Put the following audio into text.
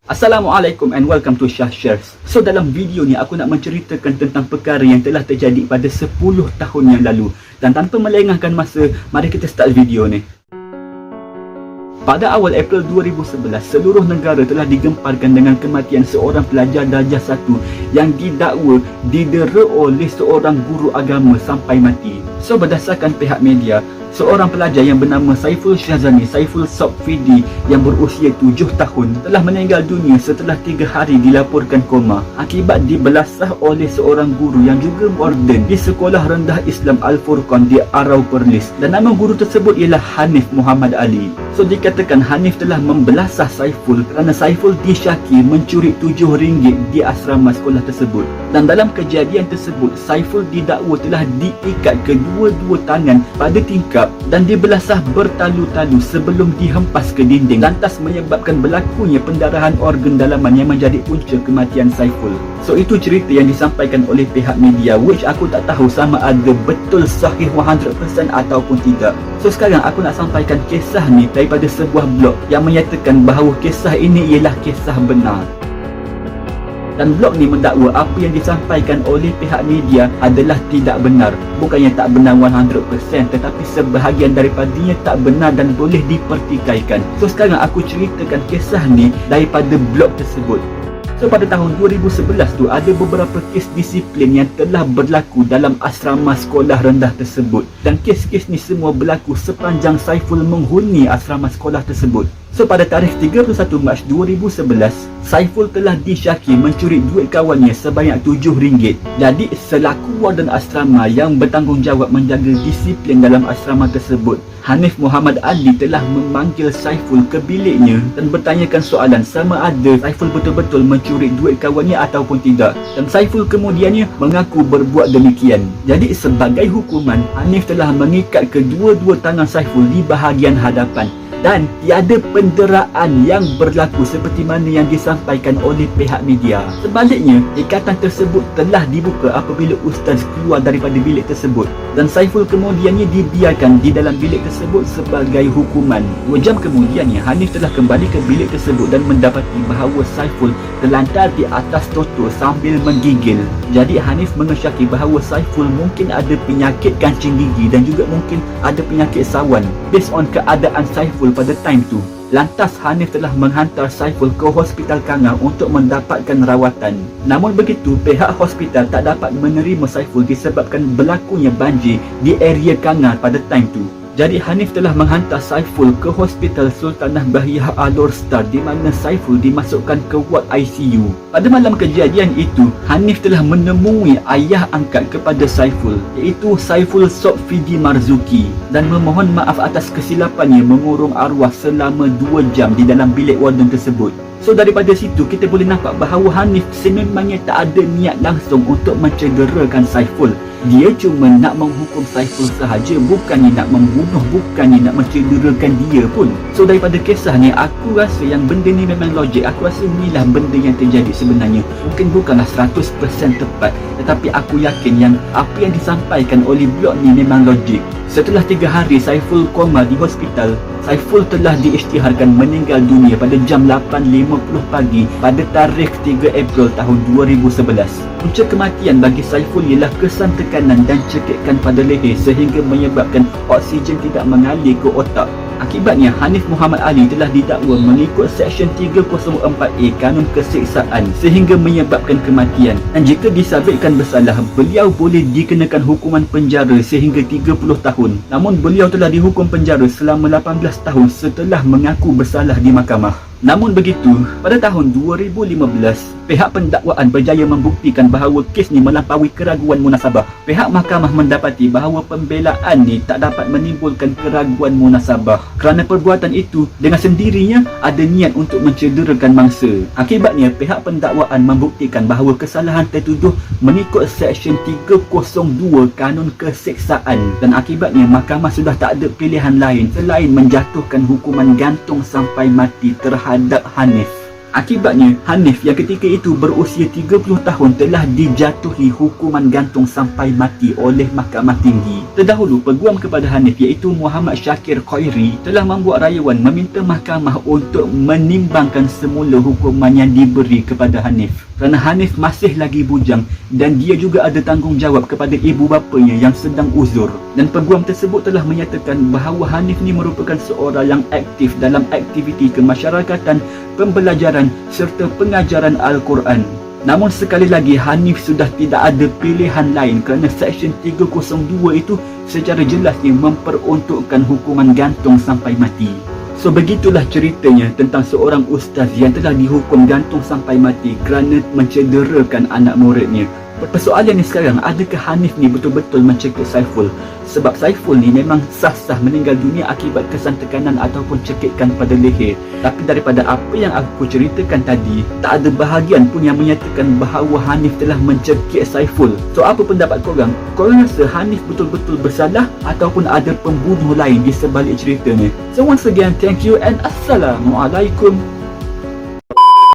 Assalamualaikum and welcome to Shah Shares. So dalam video ni aku nak menceritakan tentang perkara yang telah terjadi pada 10 tahun yang lalu. Dan tanpa melengahkan masa, mari kita start video ni. Pada awal April 2011, seluruh negara telah digemparkan dengan kematian seorang pelajar darjah 1 yang didakwa didera oleh seorang guru agama sampai mati. So berdasarkan pihak media, seorang pelajar yang bernama Saiful Syahzani Saiful Sobfidi yang berusia 7 tahun telah meninggal dunia setelah 3 hari dilaporkan koma akibat dibelasah oleh seorang guru yang juga warden di Sekolah Rendah Islam Al-Furqan di Arau Perlis, dan nama guru tersebut ialah Hanif Muhammad Ali. So dikatakan Hanif telah membelasah Saiful kerana Saiful disyaki mencuri RM7 di asrama sekolah tersebut. Dan dalam kejadian tersebut, Saiful didakwa telah diikat kedua-dua tangan pada tingkap dan dibelasah bertalu-talu sebelum dihempas ke dinding, lantas menyebabkan berlakunya pendarahan organ dalaman yang menjadi punca kematian Saiful. So itu cerita yang disampaikan oleh pihak media, which aku tak tahu sama ada betul sahih 100% ataupun tidak. So sekarang aku nak sampaikan kisah ni daripada sebuah blog yang menyatakan bahawa kisah ini ialah kisah benar. Dan blog ni mendakwa apa yang disampaikan oleh pihak media adalah tidak benar. Bukannya tak benar 100%, tetapi sebahagian daripadanya tak benar dan boleh dipertikaikan. So sekarang aku ceritakan kisah ni daripada blog tersebut. So pada tahun 2011 tu ada beberapa kes disiplin yang telah berlaku dalam asrama sekolah rendah tersebut. Dan kes-kes ni semua berlaku sepanjang Saiful menghuni asrama sekolah tersebut. So pada tarikh 31 Mac 2011, Saiful telah disyaki mencuri duit kawannya sebanyak RM7. Jadi selaku warden asrama yang bertanggungjawab menjaga disiplin dalam asrama tersebut, Hanif Muhammad Ali telah memanggil Saiful ke biliknya dan bertanyakan soalan sama ada Saiful betul-betul mencuri duit kawannya ataupun tidak. Dan Saiful kemudiannya mengaku berbuat demikian. Jadi sebagai hukuman, Hanif telah mengikat kedua-dua tangan Saiful di bahagian hadapan. Dan tiada penderaan yang berlaku seperti mana yang disampaikan oleh pihak media. Sebaliknya, ikatan tersebut telah dibuka apabila ustaz keluar daripada bilik tersebut. Dan Saiful kemudiannya dibiarkan di dalam bilik tersebut sebagai hukuman. 2 jam kemudiannya, Hanif telah kembali ke bilik tersebut dan mendapati bahawa Saiful terlantar di atas totor sambil menggigil. Jadi Hanif mengesyaki bahawa Saiful mungkin ada penyakit kancing gigi dan juga mungkin ada penyakit sawan based on keadaan Saiful pada time tu. Lantas Hanif telah menghantar Saiful ke Hospital Kangar untuk mendapatkan rawatan. Namun begitu, pihak hospital tak dapat menerima Saiful disebabkan berlakunya banjir di area Kangar pada time tu. Jadi Hanif telah menghantar Saiful ke Hospital Sultanah Bahiyah Alor Star di mana Saiful dimasukkan ke ward ICU. Pada malam kejadian itu, Hanif telah menemui ayah angkat kepada Saiful, iaitu Saiful Sobfidi Marzuki, dan memohon maaf atas kesilapannya mengurung arwah selama 2 jam di dalam bilik warden tersebut. So daripada situ kita boleh nampak bahawa Hanif sememangnya tak ada niat langsung untuk mencederakan Saiful. Dia cuma nak menghukum Saiful sahaja, bukannya nak membunuh, bukannya nak mencederakan dia pun. So daripada kisah ni, aku rasa yang benda ni memang logik. Aku rasa inilah benda yang terjadi sebenarnya. Mungkin bukanlah 100% tepat, tetapi aku yakin yang apa yang disampaikan oleh blog ni memang logik. Setelah 3 hari Saiful koma di hospital, Saiful telah diisytiharkan meninggal dunia pada jam 8.50 pagi pada tarikh 3 April tahun 2011. Punca kematian bagi Saiful ialah kesan tekanan dan cekikan pada leher sehingga menyebabkan oksigen tidak mengalir ke otak. Akibatnya, Hanif Muhammad Ali telah didakwa mengikut Seksyen 304A Kanun Keseksaan sehingga menyebabkan kematian. Dan jika disabitkan bersalah, beliau boleh dikenakan hukuman penjara sehingga 30 tahun. Namun beliau telah dihukum penjara selama 18 tahun setelah mengaku bersalah di mahkamah. Namun begitu, pada tahun 2015, pihak pendakwaan berjaya membuktikan bahawa kes ni melampaui keraguan munasabah. Pihak mahkamah mendapati bahawa pembelaan ni tak dapat menimbulkan keraguan munasabah kerana perbuatan itu dengan sendirinya ada niat untuk mencederakan mangsa. Akibatnya, pihak pendakwaan membuktikan bahawa kesalahan tertuduh mengikut Seksyen 302 Kanun Keseksaan, dan akibatnya mahkamah sudah tak ada pilihan lain selain menjatuhkan hukuman gantung sampai mati terhadap Hanif. Akibatnya, Hanif yang ketika itu berusia 30 tahun telah dijatuhi hukuman gantung sampai mati oleh Mahkamah Tinggi. Terdahulu, peguam kepada Hanif iaitu Muhammad Syakir Khairi telah membuat rayuan meminta mahkamah untuk menimbangkan semula hukuman yang diberi kepada Hanif. Kerana Hanif masih lagi bujang dan dia juga ada tanggungjawab kepada ibu bapanya yang sedang uzur. Dan peguam tersebut telah menyatakan bahawa Hanif ni merupakan seorang yang aktif dalam aktiviti kemasyarakatan, pembelajaran serta pengajaran Al-Quran. Namun sekali lagi, Hanif sudah tidak ada pilihan lain kerana Seksyen 302 itu secara jelasnya memperuntukkan hukuman gantung sampai mati. So begitulah ceritanya tentang seorang ustaz yang telah dihukum gantung sampai mati kerana mencederakan anak muridnya. Persoalan ni sekarang, adakah Hanif ni betul-betul mencekik Saiful? Sebab Saiful ni memang sah-sah meninggal dunia akibat kesan tekanan ataupun cekikan pada leher. Tapi daripada apa yang aku ceritakan tadi, tak ada bahagian pun yang menyatakan bahawa Hanif telah mencekik Saiful. So apa pendapat korang? Korang rasa Hanif betul-betul bersalah ataupun ada pembunuh lain di sebalik cerita ni? So once again, thank you and Assalamualaikum.